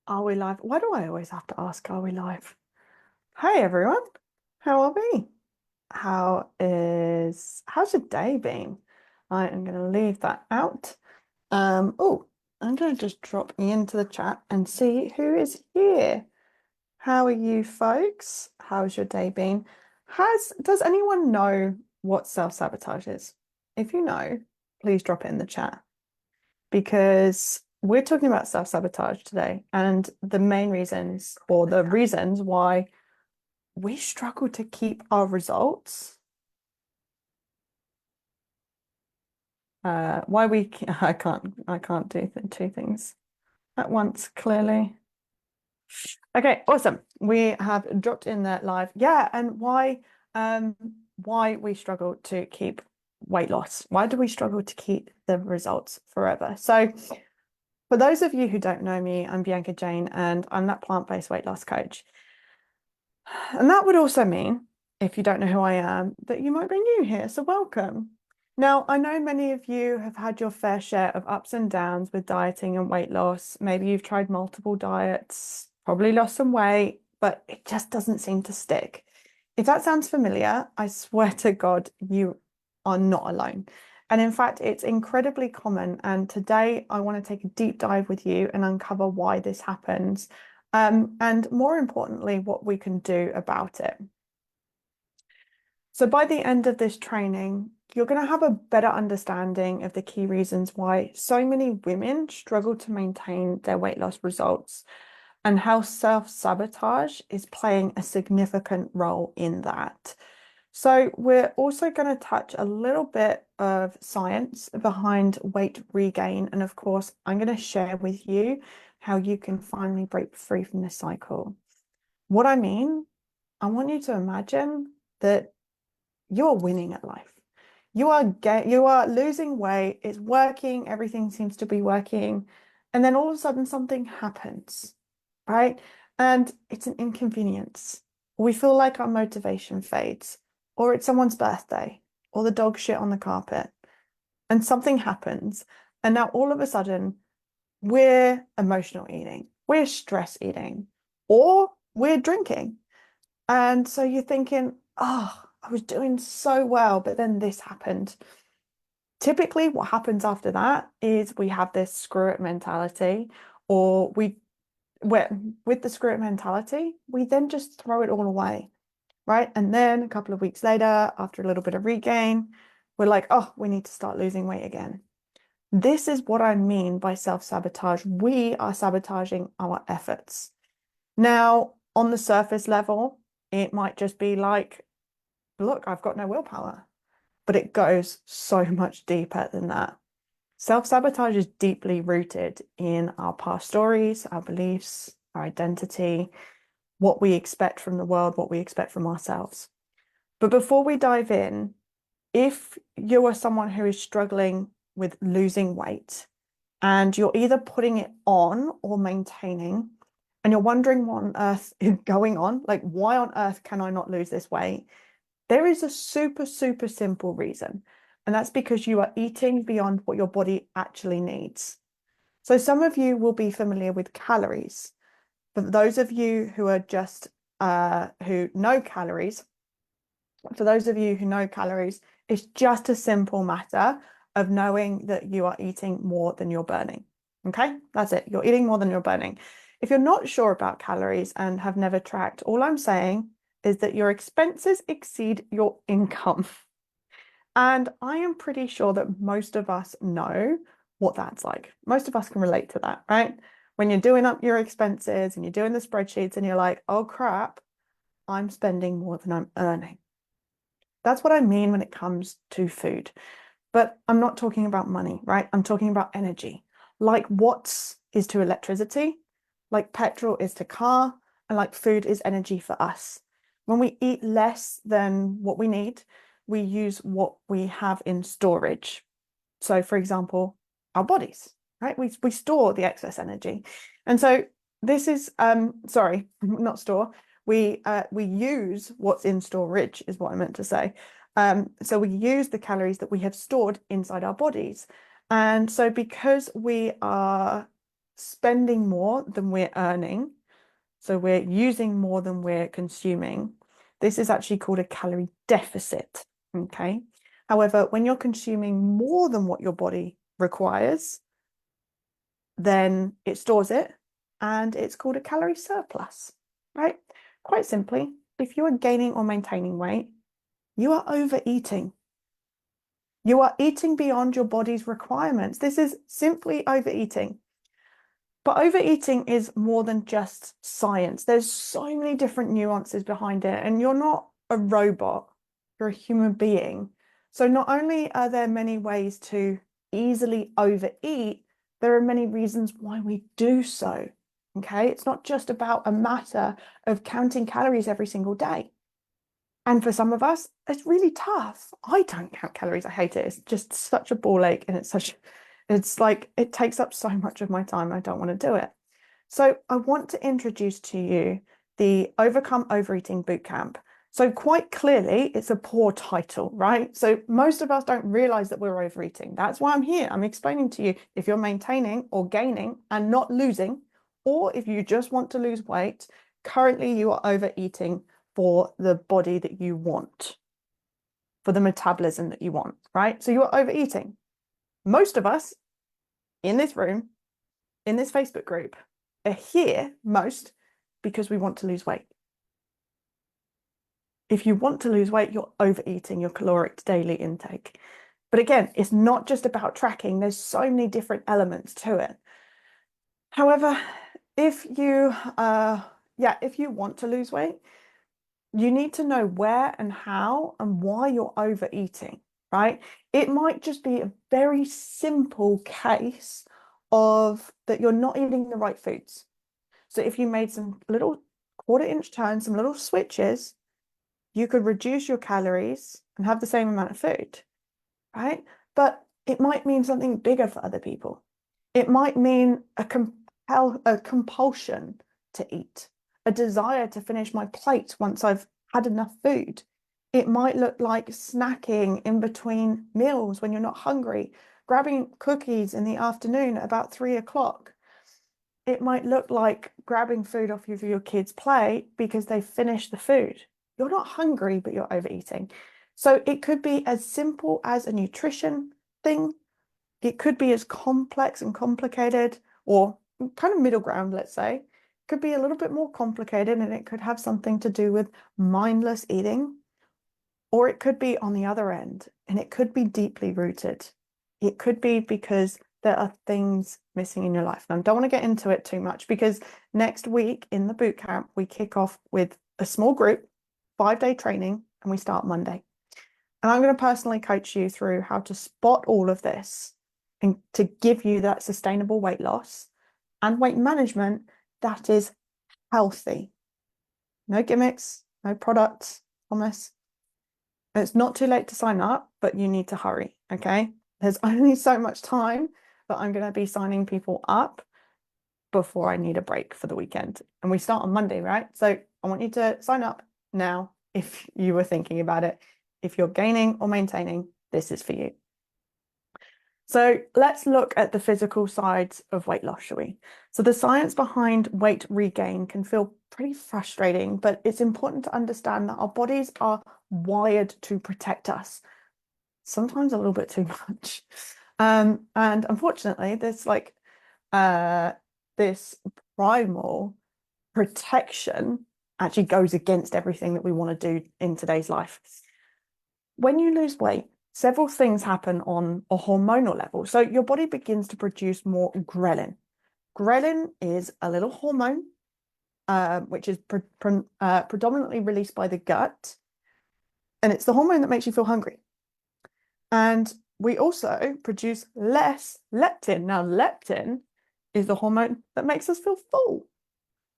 Are we live? Why do I always have to ask, are we live? Hey everyone, how are we? How's your day been? I am gonna leave that out. Oh, I'm gonna just drop into the chat and see who is here. How are you folks? How's your day been? Does anyone know what self-sabotage is? If you know, please drop it in the chat because we're talking about self-sabotage today and the main reasons or the reasons why we struggle to keep our results. Why we I can't do two things at once, clearly. Okay, awesome. We have dropped in that live. Yeah, and why we struggle to keep weight loss. Why do we struggle to keep the results forever? So for those of you who don't know me, I'm Bianca Jane, and I'm that plant-based weight loss coach. And that would also mean, if you don't know who I am, that you might be new here. So welcome. Now, I know many of you have had your fair share of ups and downs with dieting and weight loss. Maybe you've tried multiple diets, probably lost some weight, but it just doesn't seem to stick. If that sounds familiar, I swear to God, you are not alone. And in fact, it's incredibly common. And today I want to take a deep dive with you and uncover why this happens. And more importantly, what we can do about it. So by the end of this training, you're going to have a better understanding of the key reasons why so many women struggle to maintain their weight loss results and how self-sabotage is playing a significant role in that. So we're also going to touch a little bit of science behind weight regain. And of course, I'm going to share with you how you can finally break free from this cycle. What I mean, I want you to imagine that you're winning at life. You are losing weight, it's working, everything seems to be working, and then all of a sudden something happens, right? And it's an inconvenience. We feel like our motivation fades, or it's someone's birthday, or the dog shit on the carpet, and something happens. And now all of a sudden, we're emotional eating, we're stress eating, or we're drinking. And so you're thinking, oh, I was doing so well, but then this happened. Typically, what happens after that is we have this screw it mentality, or we're with the screw it mentality, we then just throw it all away, right? And then a couple of weeks later, after a little bit of regain, we're like, oh, we need to start losing weight again. This is what I mean by self-sabotage. We are sabotaging our efforts. Now, on the surface level, it might just be like, look, I've got no willpower, but it goes so much deeper than that. Self-sabotage is deeply rooted in our past stories, our beliefs, our identity, what we expect from the world, what we expect from ourselves. But before we dive in, if you are someone who is struggling with losing weight and you're either putting it on or maintaining, and you're wondering what on earth is going on, like why on earth can I not lose this weight? There is a super, super simple reason, and that's because you are eating beyond what your body actually needs. So some of you will be familiar with calories. For those of you who are just who know calories, for those of you who know calories, it's just a simple matter of knowing that you are eating more than you're burning. Okay, that's it. You're eating more than you're burning. If you're not sure about calories and have never tracked, all I'm saying is that your expenses exceed your income. And I am pretty sure that most of us know what that's like. Most of us can relate to that, right? When you're doing up your expenses and you're doing the spreadsheets and you're like, oh crap, I'm spending more than I'm earning. That's what I mean when it comes to food. But I'm not talking about money, right? I'm talking about energy. Like watts is to electricity, like petrol is to car, and like food is energy for us. When we eat less than what we need, we use what we have in storage. So, for example, our bodies, right? We store the excess energy. And so this is sorry, not store. We use what's in storage is what I meant to say. So we use the calories that we have stored inside our bodies. And so because we are spending more than we're earning, so we're using more than we're consuming, this is actually called a calorie deficit. Okay. However, when you're consuming more than what your body requires, then it stores it and it's called a calorie surplus, right? Quite simply, if you are gaining or maintaining weight, you are overeating. You are eating beyond your body's requirements. This is simply overeating. But overeating is more than just science. There's so many different nuances behind it, and you're not a robot, you're a human being. So not only are there many ways to easily overeat, there are many reasons why we do so. Okay, it's not just about a matter of counting calories every single day. And for some of us, it's really tough. I don't count calories. I hate it. It's just such a ball ache, and it's like it takes up so much of my time. I don't want to do it. So I want to introduce to you the Overcome Overeating Bootcamp. So quite clearly, it's a poor title, right? So most of us don't realize that we're overeating. That's why I'm here. I'm explaining to you if you're maintaining or gaining and not losing, or if you just want to lose weight, currently you are overeating for the body that you want, for the metabolism that you want, right? So you are overeating. Most of us in this room, in this Facebook group, are here most because we want to lose weight. If you want to lose weight, you're overeating your caloric daily intake. But again, it's not just about tracking. There's so many different elements to it. However, if you if you want to lose weight, you need to know where and how and why you're overeating, right? It might just be a very simple case of that you're not eating the right foods. So if you made some little quarter-inch turns, some little switches, you could reduce your calories and have the same amount of food, right? But it might mean something bigger for other people. It might mean a compulsion to eat, a desire to finish my plate once I've had enough food. It might look like snacking in between meals when you're not hungry, grabbing cookies in the afternoon at about 3 o'clock. It might look like grabbing food off of your kid's plate because they finished the food. You're not hungry, but you're overeating. So it could be as simple as a nutrition thing. It could be as complex and complicated, or kind of middle ground, let's say. It could be a little bit more complicated, and it could have something to do with mindless eating, or it could be on the other end, and it could be deeply rooted. It could be because there are things missing in your life. Now, I don't want to get into it too much because next week in the boot camp, we kick off with a small group, 5-day training, and we start Monday. And I'm going to personally coach you through how to spot all of this and to give you that sustainable weight loss and weight management that is healthy. No gimmicks, no products, promise. It's not too late to sign up, but you need to hurry, okay? There's only so much time that I'm going to be signing people up before I need a break for the weekend. And we start on Monday, right? So I want you to sign up now if you were thinking about it. If you're gaining or maintaining, this is for you. So let's look at the physical sides of weight loss, shall we? So the science behind weight regain can feel pretty frustrating, but it's important to understand that our bodies are wired to protect us, sometimes a little bit too much. And unfortunately, this primal protection actually goes against everything that we want to do in today's life. When you lose weight, several things happen on a hormonal level. So your body begins to produce more ghrelin. Ghrelin is a little hormone, which is predominantly released by the gut. And it's the hormone that makes you feel hungry. And we also produce less leptin. Now, leptin is the hormone that makes us feel full.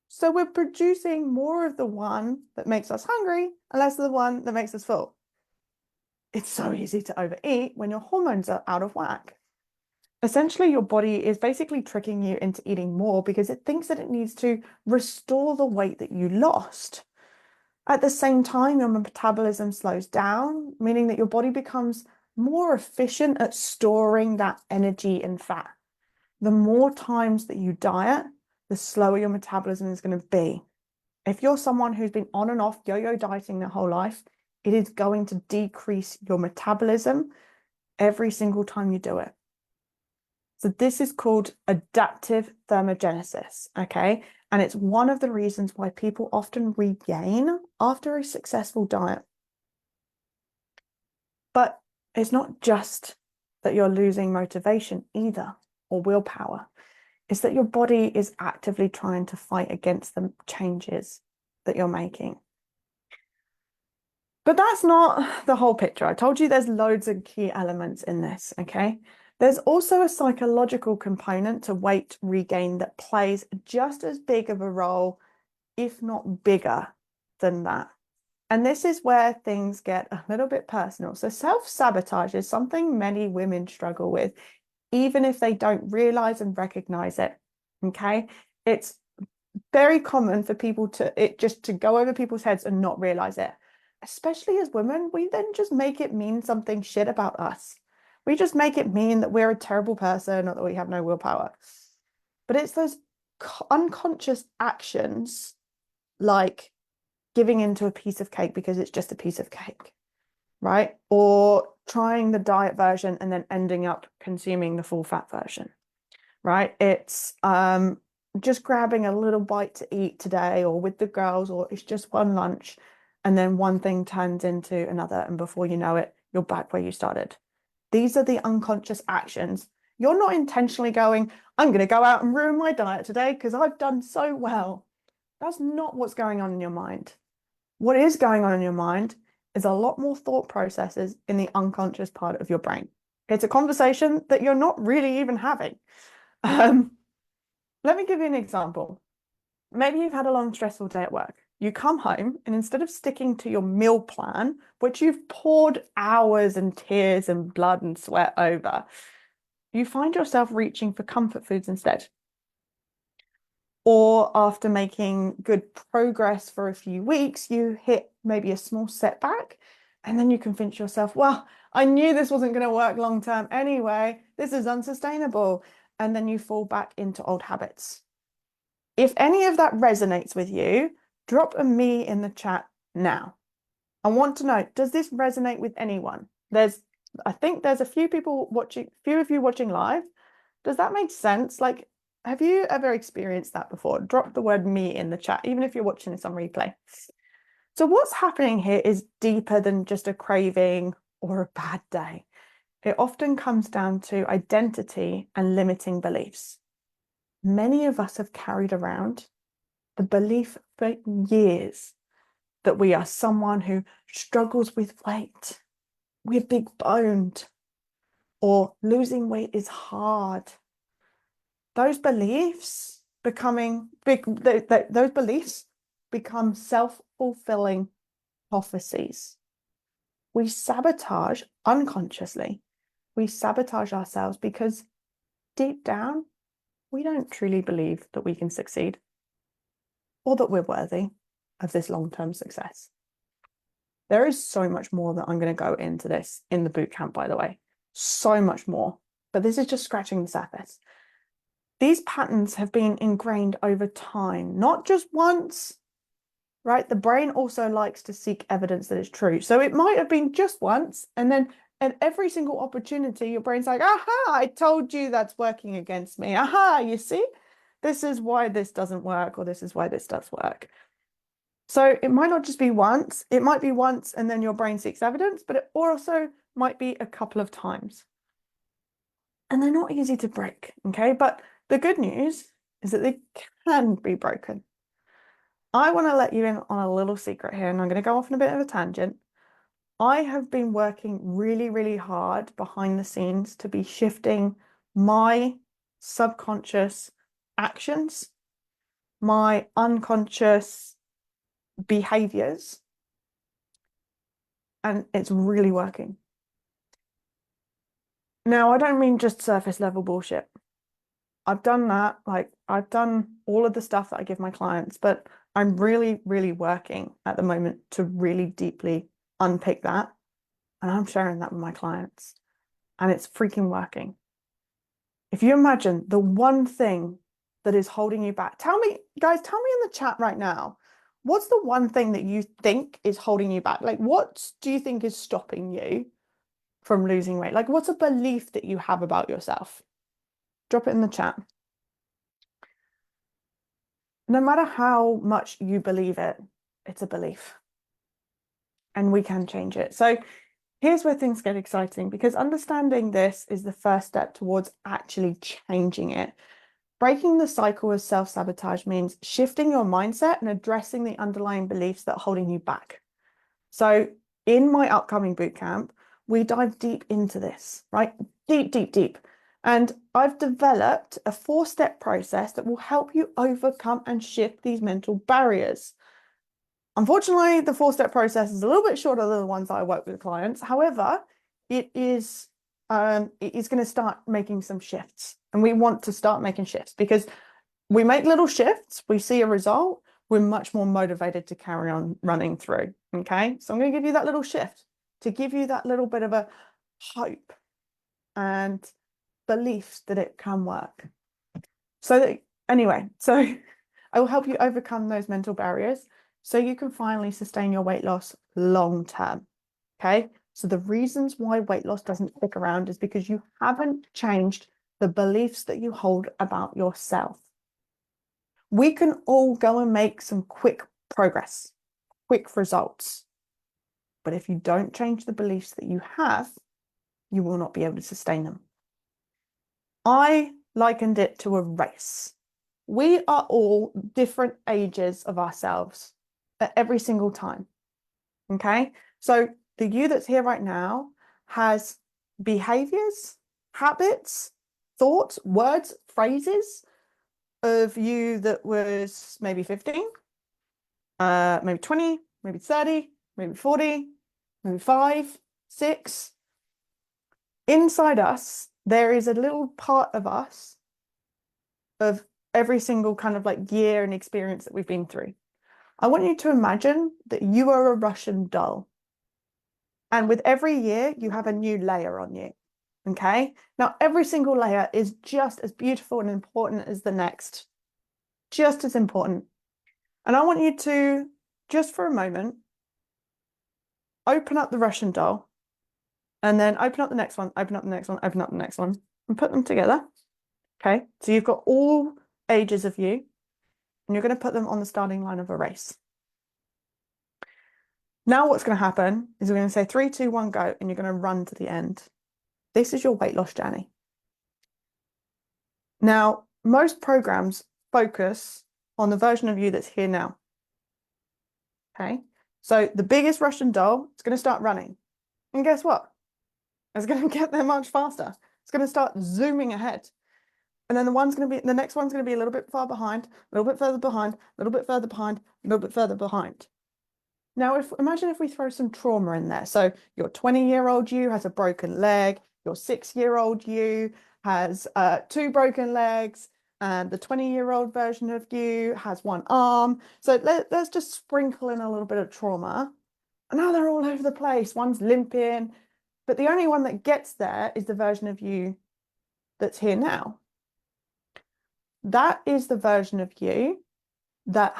So we're producing more of the one that makes us hungry and less of the one that makes us full. It's so easy to overeat when your hormones are out of whack. Essentially, your body is basically tricking you into eating more because it thinks that it needs to restore the weight that you lost. At the same time, your metabolism slows down, meaning that your body becomes more efficient at storing that energy and fat. The more times that you diet, the slower your metabolism is going to be. If you're someone who's been on and off yo-yo dieting their whole life, it is going to decrease your metabolism every single time you do it. So this is called adaptive thermogenesis, okay? And it's one of the reasons why people often regain after a successful diet. But it's not just that you're losing motivation either, or willpower. It's that your body is actively trying to fight against the changes that you're making. But that's not the whole picture. I told you there's loads of key elements in this, okay? There's also a psychological component to weight regain that plays just as big of a role, if not bigger than that. And this is where things get a little bit personal. So self-sabotage is something many women struggle with, even if they don't realize and recognize it, okay? It's very common for people to go over people's heads and not realize it. Especially as women, we then just make it mean something shit about us. We just make it mean that we're a terrible person or that we have no willpower. But it's those unconscious actions like giving into a piece of cake because it's just a piece of cake, right? Or trying the diet version and then ending up consuming the full fat version, right? It's just grabbing a little bite to eat today or with the girls, or it's just one lunch, and then one thing turns into another, and before you know it, you're back where you started. These are the unconscious actions. You're not intentionally going, I'm going to go out and ruin my diet today because I've done so well. That's not what's going on in your mind. What is going on in your mind is a lot more thought processes in the unconscious part of your brain. It's a conversation that you're not really even having. Let me give you an example. Maybe you've had a long, stressful day at work. You come home and instead of sticking to your meal plan, which you've poured hours and tears and blood and sweat over, you find yourself reaching for comfort foods instead. Or after making good progress for a few weeks, you hit maybe a small setback, and then you convince yourself, well, I knew this wasn't going to work long term anyway. This is unsustainable. And then you fall back into old habits. If any of that resonates with you, drop a me in the chat now. I want to know, does this resonate with anyone? I think there's a few people watching, few of you watching live. Does that make sense? Like, have you ever experienced that before? Drop the word me in the chat, even if you're watching this on replay. So what's happening here is deeper than just a craving or a bad day. It often comes down to identity and limiting beliefs. Many of us have carried around the belief for years that we are someone who struggles with weight, we're big boned, or losing weight is hard. Those beliefs those beliefs become self-fulfilling prophecies. We sabotage unconsciously. We sabotage ourselves because deep down, we don't truly believe that we can succeed or that we're worthy of this long-term success. There is so much more that I'm going to go into this in the bootcamp, by the way. So much more. But this is just scratching the surface. These patterns have been ingrained over time, not just once, right? The brain also likes to seek evidence that it's true. So it might have been just once, and then at every single opportunity, your brain's like, aha, I told you that's working against me. Aha, you see? This is why this doesn't work, or this is why this does work. So it might not just be once, it might be once and then your brain seeks evidence, but it also might be a couple of times. And they're not easy to break, okay? But the good news is that they can be broken. I want to let you in on a little secret here, and I'm going to go off on a bit of a tangent. I have been working really, really hard behind the scenes to be shifting my subconscious actions, my unconscious behaviors, and it's really working. Now, I don't mean just surface level bullshit. I've done that, like I've done all of the stuff that I give my clients, but I'm really, really working at the moment to really deeply unpick that. And I'm sharing that with my clients, and it's freaking working. If you imagine the one thing that is holding you back, tell me, guys, tell me in the chat right now, what's the one thing that you think is holding you back? Like, what do you think is stopping you from losing weight? Like, what's a belief that you have about yourself? Drop it in the chat. No matter how much you believe it, it's a belief and we can change it. So here's where things get exciting, because understanding this is the first step towards actually changing it. Breaking the cycle of self-sabotage means shifting your mindset and addressing the underlying beliefs that are holding you back. So in my upcoming bootcamp, we dive deep into this, right? Deep, deep, deep. And I've developed a 4-step process that will help you overcome and shift these mental barriers. Unfortunately, the 4-step process is a little bit shorter than the ones that I work with clients. However, it is going to start making some shifts. And we want to start making shifts because we make little shifts, we see a result, we're much more motivated to carry on running through. Okay, so I'm going to give you that little shift to give you that little bit of a hope and beliefs that it can work. So anyway, so I will help you overcome those mental barriers so you can finally sustain your weight loss long term. Okay, so the reasons why weight loss doesn't stick around is because you haven't changed the beliefs that you hold about yourself. We can all go and make some quick progress, quick results. But if you don't change the beliefs that you have, you will not be able to sustain them. I likened it to a race. We are all different ages of ourselves at every single time. Okay, so the you that's here right now has behaviors, habits, thoughts, words, phrases of you that was maybe 15, maybe 20, maybe 30, maybe 40, maybe 5, 6. Inside us, there is a little part of us of every single kind of like year and experience that we've been through. I want you to imagine that you are a Russian doll. And with every year, you have a new layer on you. Okay. Now, every single layer is just as beautiful and important as the next, just as important. And I want you to, just for a moment, open up the Russian doll and then open up the next one, open up the next one, open up the next one, and put them together. Okay. So you've got all ages of you, and you're going to put them on the starting line of a race. Now what's going to happen is we're going to say 3, 2, 1, go, and you're going to run to the end. This is your weight loss journey. Now, most programs focus on the version of you that's here now. Okay, so the biggest Russian doll is going to start running. And guess what? It's going to get there much faster. It's going to start zooming ahead. And then the next one's going to be a little bit far behind, a little bit further behind, a little bit further behind, a little bit further behind. Now, imagine if we throw some trauma in there. So your 20-year-old you has a broken leg, your 6-year-old you has 2 broken legs, and the 20-year-old version of you has 1 arm. So let's just sprinkle in a little bit of trauma. And now they're all over the place. One's limping, but the only one that gets there is the version of you that's here now. That is the version of you that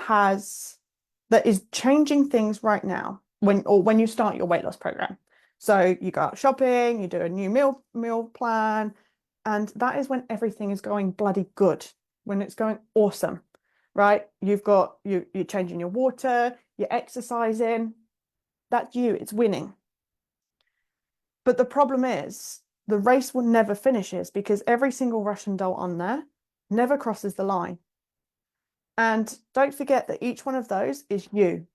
is changing things right now when you start your weight loss program. So you go out shopping, you do a new meal plan, and that is when everything is going bloody good, when it's going awesome, right? You're changing your water, you're exercising. That's you, it's winning. But the problem is the race will never finishes because every single Russian doll on there never crosses the line. And don't forget that each one of those is you.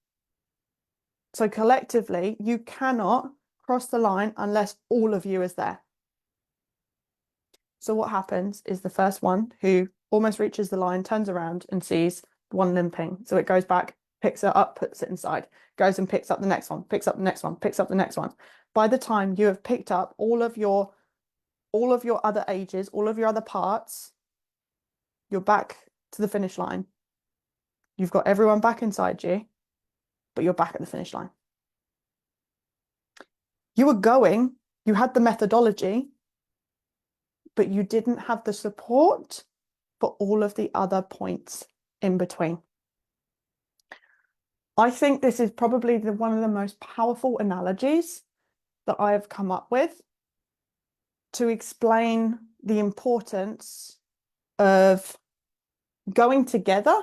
So collectively, you cannot cross the line unless all of you is there. So what happens is the first one who almost reaches the line turns around and sees one limping. So it goes back, picks it up, puts it inside, goes and picks up the next one, picks up the next one, picks up the next one. By the time you have picked up all of your other ages, all of your other parts, you're back to the finish line. You've got everyone back inside you, but you're back at the finish line. You had the methodology, but you didn't have the support for all of the other points in between. I think this is probably one of the most powerful analogies that I have come up with to explain the importance of going together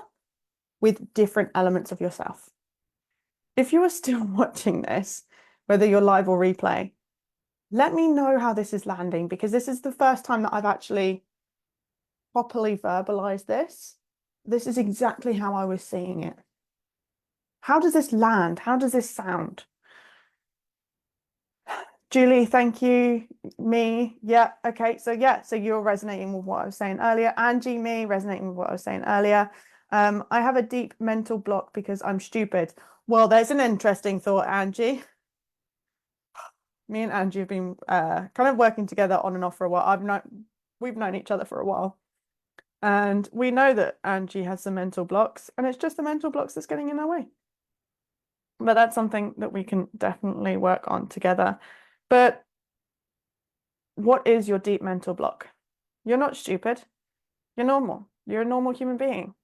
with different elements of yourself. If you are still watching this, whether you're live or replay, let me know how this is landing, because this is the first time that I've actually properly verbalized this. This is exactly how I was seeing it. How does this land? How does this sound? Julie, thank you. Me, yeah, okay. So yeah, so you're resonating with what I was saying earlier. Angie, me, resonating with what I was saying earlier. I have a deep mental block because I'm stupid. Well, there's an interesting thought, Angie. Me and Angie have been kind of working together on and off for a while. We've known each other for a while. And we know that Angie has some mental blocks, and it's just the mental blocks that's getting in our way. But that's something that we can definitely work on together. But what is your deep mental block? You're not stupid. You're normal. You're a normal human being.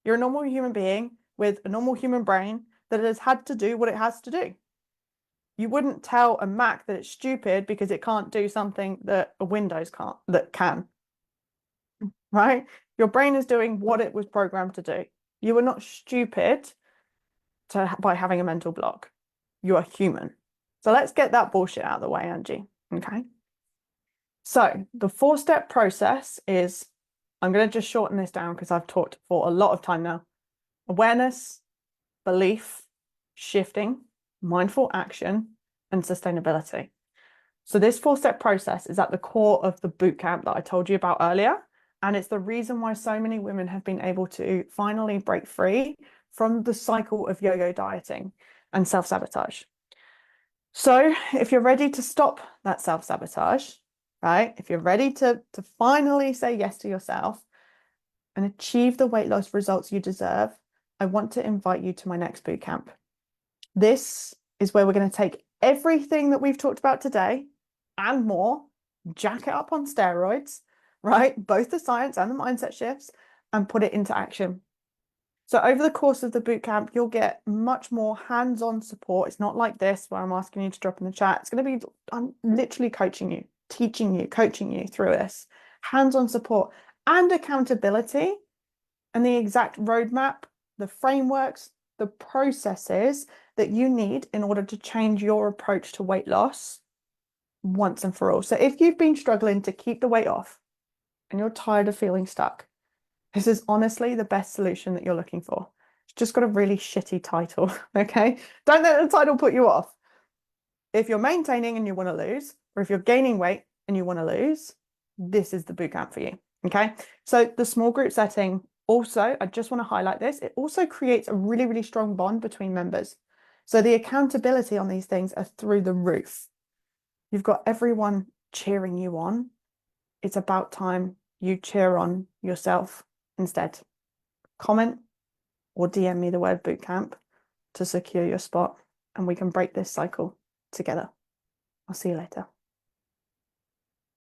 You're a normal human being with a normal human brain that has had to do what it has to do. You wouldn't tell a Mac that it's stupid because it can't do something that a Windows can't, that can, right? Your brain is doing what it was programmed to do. You are not stupid by having a mental block. You are human. So let's get that bullshit out of the way, Angie. Okay. So the 4-step process is, I'm going to just shorten this down because I've talked for a lot of time now. Awareness, belief, shifting, mindful action, and sustainability. So this 4-step process is at the core of the bootcamp that I told you about earlier. And it's the reason why so many women have been able to finally break free from the cycle of yo-yo dieting and self-sabotage. So if you're ready to stop that self-sabotage, right? If you're ready to finally say yes to yourself and achieve the weight loss results you deserve, I want to invite you to my next bootcamp. This is where we're going to take everything that we've talked about today and more, jack it up on steroids, right? Both the science and the mindset shifts, and put it into action. So over the course of the bootcamp, you'll get much more hands-on support. It's not like this where I'm asking you to drop in the chat. It's going to be, I'm literally coaching you, teaching you, coaching you through this. Hands-on support and accountability and the exact roadmap, the frameworks, the processes that you need in order to change your approach to weight loss once and for all. So if you've been struggling to keep the weight off and you're tired of feeling stuck, this is honestly the best solution that you're looking for. It's just got a really shitty title, okay? Don't let the title put you off. If you're maintaining and you want to lose, or if you're gaining weight and you want to lose, this is the bootcamp for you, okay? So the small group setting also, I just want to highlight this, it also creates a really, really strong bond between members. So the accountability on these things are through the roof. You've got everyone cheering you on. It's about time you cheer on yourself instead. Comment or DM me the word bootcamp to secure your spot, and we can break this cycle together. I'll see you later.